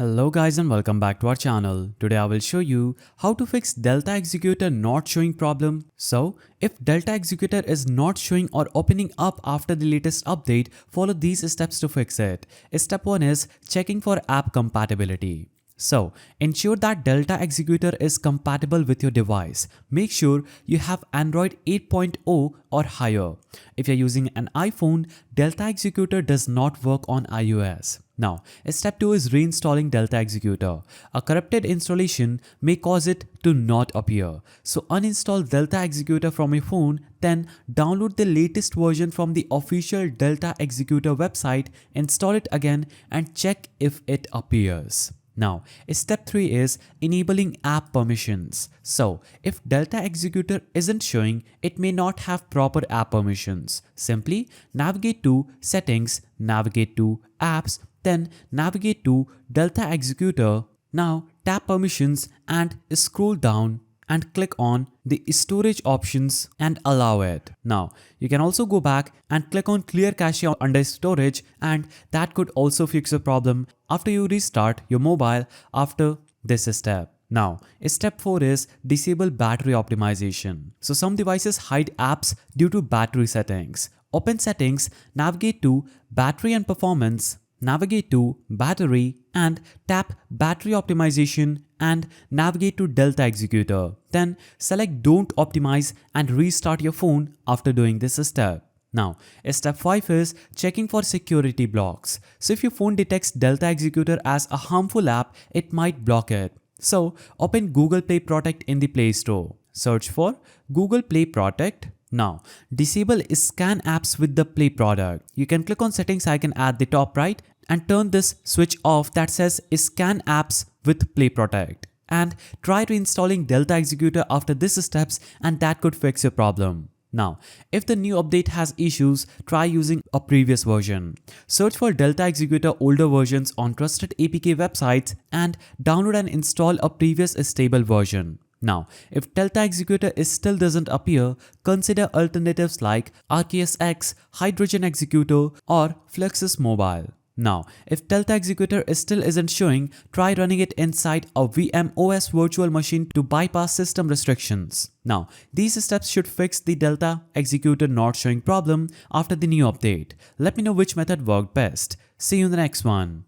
Hello guys and welcome back to our channel. Today I will show you how to fix Delta Executor not showing problem. So if Delta Executor is not showing or opening up after the latest update, follow these steps to fix it. Step 1 is checking for app compatibility. So, ensure that Delta Executor is compatible with your device. Make sure you have Android 8.0 or higher. If you're using an iPhone, Delta Executor does not work on iOS. Now, step 2 is reinstalling Delta Executor. A corrupted installation may cause it to not appear. So, uninstall Delta Executor from your phone, then download the latest version from the official Delta Executor website, install it again, and check if it appears. Now, step 3 is enabling app permissions. So, if Delta Executor isn't showing, it may not have proper app permissions. Simply navigate to Settings, navigate to Apps, then navigate to Delta Executor. Now, tap Permissions and scroll down and click on the storage options and allow it. Now, you can also go back and click on clear cache under storage, and that could also fix the problem after you restart your mobile after this step. Now, step 4 is disable battery optimization. So some devices hide apps due to battery settings. Open Settings, navigate to Battery and Performance, navigate to Battery and tap Battery Optimization and navigate to Delta Executor. Then select Don't Optimize and restart your phone after doing this step. Now, step 5 is checking for security blocks. So if your phone detects Delta Executor as a harmful app, it might block it. So open Google Play Protect in the Play Store. Search for Google Play Protect. Now, disable scan apps with the Play product. You can click on settings icon at the top right and turn this switch off that says scan apps with Play Protect. And try reinstalling Delta Executor after these steps, and that could fix your problem. Now, if the new update has issues, try using a previous version. Search for Delta Executor older versions on trusted APK websites and download and install a previous stable version. Now, if Delta Executor still doesn't appear, consider alternatives like RKSX, Hydrogen Executor, or Fluxus Mobile. Now, if Delta Executor still isn't showing, try running it inside a VMOS virtual machine to bypass system restrictions. Now, these steps should fix the Delta Executor not showing problem after the new update. Let me know which method worked best. See you in the next one.